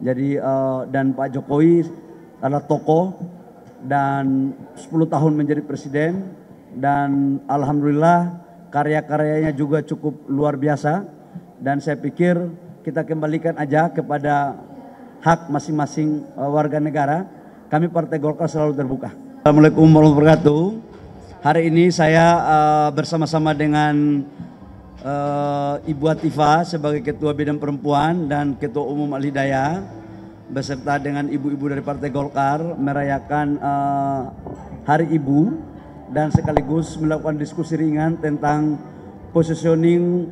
Jadi dan Pak Jokowi adalah tokoh dan 10 tahun menjadi presiden, dan alhamdulillah karya-karyanya juga cukup luar biasa, dan saya pikir kita kembalikan aja kepada hak masing-masing warga negara. Kami Partai Golkar selalu terbuka. Assalamualaikum warahmatullahi wabarakatuh. Hari ini saya bersama-sama dengan Ibu Atifah sebagai Ketua Bidang Perempuan dan Ketua Umum Al-Hidayah beserta dengan ibu-ibu dari Partai Golkar merayakan Hari Ibu dan sekaligus melakukan diskusi ringan tentang positioning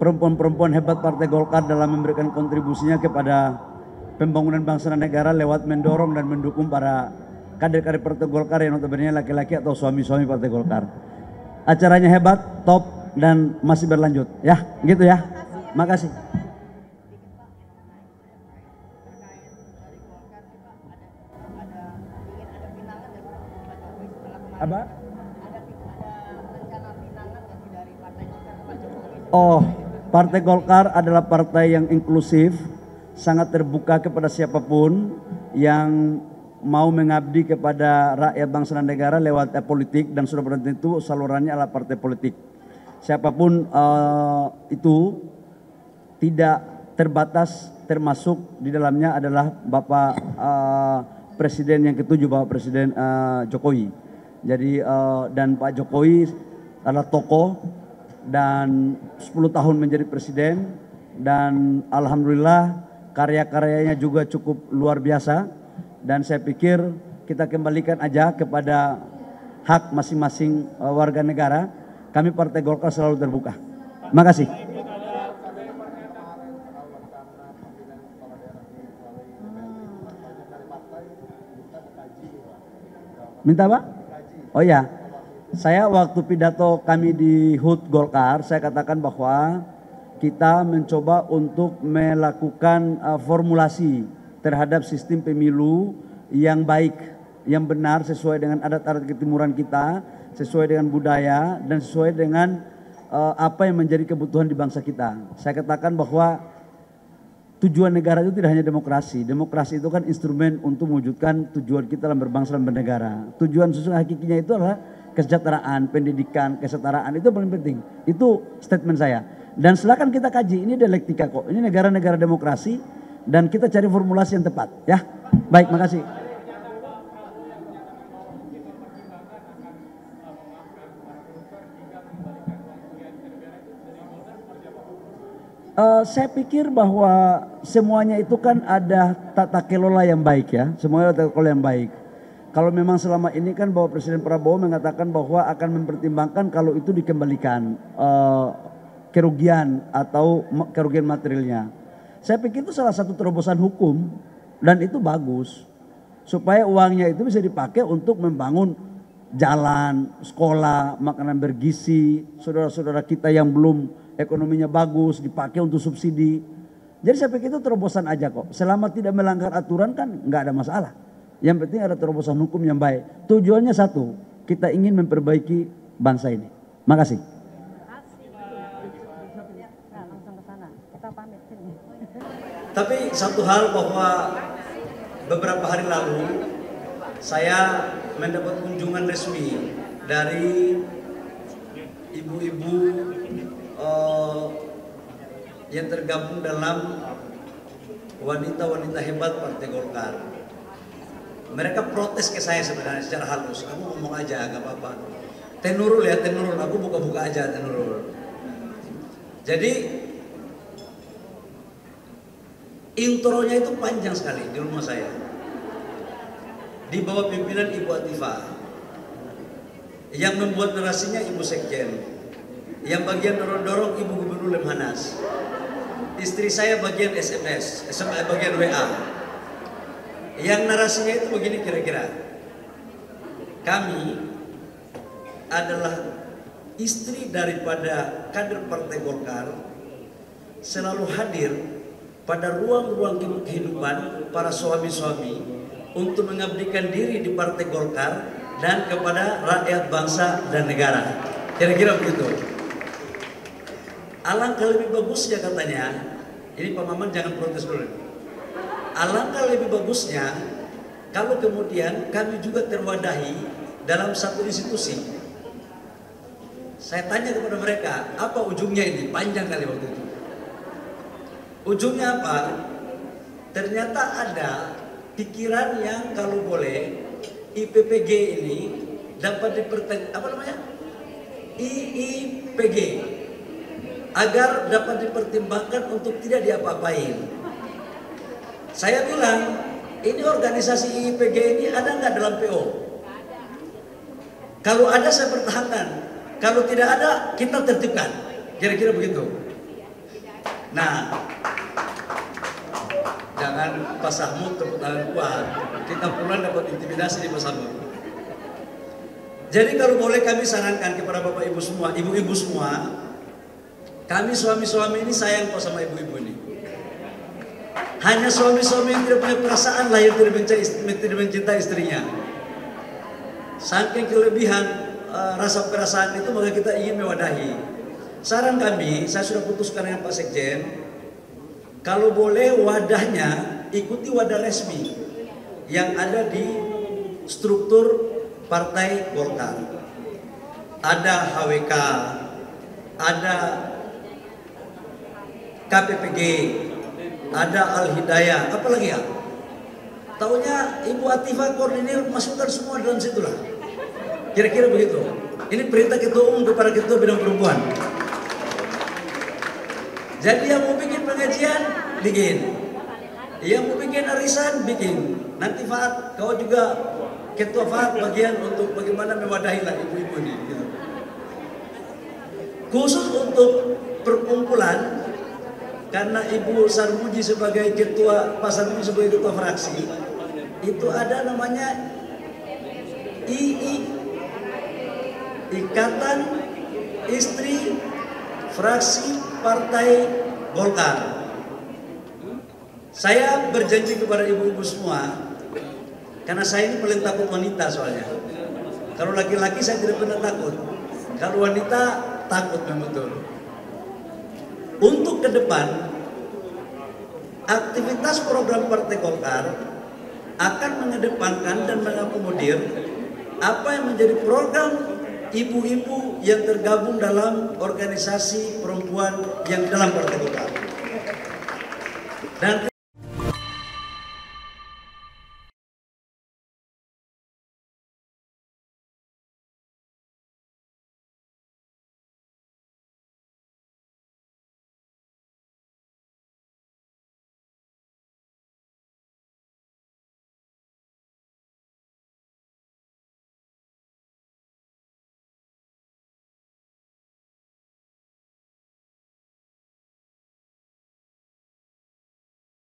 perempuan-perempuan hebat Partai Golkar dalam memberikan kontribusinya kepada pembangunan bangsa dan negara lewat mendorong dan mendukung para kader-kader Partai Golkar yang notabene laki-laki atau suami-suami Partai Golkar. Acaranya hebat, top, dan masih berlanjut. Ya, gitu ya. Makasih. Apa? Oh, Partai Golkar adalah partai yang inklusif, sangat terbuka kepada siapapun yang mau mengabdi kepada rakyat bangsa dan negara lewat politik, dan sudah berarti itu salurannya adalah partai politik. Siapapun itu tidak terbatas, termasuk di dalamnya adalah Bapak Presiden yang ketujuh, Bapak Presiden Jokowi. Jadi dan Pak Jokowi adalah tokoh dan 10 tahun menjadi presiden, dan alhamdulillah karya-karyanya juga cukup luar biasa, dan saya pikir kita kembalikan aja kepada hak masing-masing warga negara. Kami Partai Golkar selalu terbuka. Terima kasih. Minta apa? Oh ya, saya waktu pidato kami di HUT Golkar, saya katakan bahwa kita mencoba untuk melakukan formulasi terhadap sistem pemilu yang baik, yang benar sesuai dengan adat-adat ketimuran kita, sesuai dengan budaya, dan sesuai dengan apa yang menjadi kebutuhan di bangsa kita. Saya katakan bahwa tujuan negara itu tidak hanya demokrasi. Demokrasi itu kan instrumen untuk mewujudkan tujuan kita dalam berbangsa dan bernegara. Tujuan sesungguhnya hakikinya itu adalah kesejahteraan, pendidikan, kesetaraan, itu paling penting. Itu statement saya. Dan silakan kita kaji, ini dialektika kok. Ini negara-negara demokrasi dan kita cari formulasi yang tepat, ya. Baik, makasih. Saya pikir bahwa semuanya itu kan ada tata kelola yang baik, ya. Semuanya ada tata kelola yang baik. Kalau memang selama ini kan Bapak Presiden Prabowo mengatakan bahwa akan mempertimbangkan kalau itu dikembalikan kerugian atau kerugian materialnya. Saya pikir itu salah satu terobosan hukum dan itu bagus. Supaya uangnya itu bisa dipakai untuk membangun jalan, sekolah, makanan bergizi, saudara-saudara kita yang belum ekonominya bagus dipakai untuk subsidi. Jadi saya pikir itu terobosan aja kok. Selama tidak melanggar aturan kan nggak ada masalah. Yang penting ada terobosan hukum yang baik. Tujuannya satu, kita ingin memperbaiki bangsa ini. Makasih. Tapi satu hal bahwa beberapa hari lalu saya mendapat kunjungan resmi dari ibu-ibu yang tergabung dalam wanita-wanita hebat Partai Golkar. Mereka protes ke saya sebenarnya secara halus. Kamu ngomong aja, gak apa-apa. Tenurul ya, tenurul. Aku buka-buka aja tenurul. Jadi intronya itu panjang sekali di rumah saya. Di bawah pimpinan Ibu Atifah. Yang membuat narasinya Ibu Sekjen. Yang bagian dorong-dorong Ibu Gubernur Lemhanas. Istri saya bagian SMS, bagian WA. Yang narasinya itu begini kira-kira. Kami adalah istri daripada kader Partai Golkar, selalu hadir pada ruang-ruang kehidupan para suami-suami untuk mengabdikan diri di Partai Golkar dan kepada rakyat bangsa dan negara. Kira-kira begitu. Alangkah lebih bagusnya katanya, ini Pak Maman jangan protes dulu. alangkah lebih bagusnya kalau kemudian kami juga terwadahi dalam satu institusi. Saya tanya kepada mereka, apa ujungnya ini? Panjang kali waktu itu. Ujungnya apa? Ternyata ada pikiran yang kalau boleh IPPG ini dapat IIPG agar dapat dipertimbangkan untuk tidak diapa-apain. Saya bilang, ini organisasi IIPG ini ada nggak dalam PO? Kalau ada saya pertahankan, kalau tidak ada kita tertibkan, kira-kira begitu. Nah, jangan Pak Sahmud tepuk tangan kuat, kita pulang dapat intimidasi di Pak Sahmud. Jadi kalau boleh kami sarankan kepada bapak ibu semua, ibu-ibu semua, kami suami-suami ini sayang kok sama ibu-ibu ini. Hanya suami-suami yang tidak punya perasaan lah yang tidak mencintai istrinya. Saking kelebihan rasa perasaan itu maka kita ingin mewadahi. Saran kami, saya sudah putuskan dengan Pak Sekjen, kalau boleh wadahnya ikuti wadah resmi yang ada di struktur Partai Golkar. Ada HWK, ada KPPG, ada Al-Hidayah, apa lagi ya? Taunya Ibu Atifah koordinir, masukkan semua dalam situlah. Kira-kira begitu. Ini perintah ketua umum kepada ketua bidang perempuan. Jadi yang mau bikin pengajian, bikin. Yang mau bikin arisan, bikin. Nanti Fahad, kau juga ketua Fahad bagian untuk bagaimana mewadahi lah ibu-ibu ini. Gitu. Khusus untuk perkumpulan, karena Ibu Sarmuji sebagai ketua, Pak Sarmuji sebagai ketua fraksi, itu ada namanya Ikatan Istri Fraksi Partai Golkar. Saya berjanji kepada ibu-ibu semua, karena saya ini paling takut wanita soalnya. Kalau laki-laki saya tidak pernah takut, kalau wanita takut memang betul. Untuk ke depan, aktivitas program Partai Golkar akan mengedepankan dan mengakomodir apa yang menjadi program ibu-ibu yang tergabung dalam organisasi perempuan yang di dalam Partai Golkar. Dan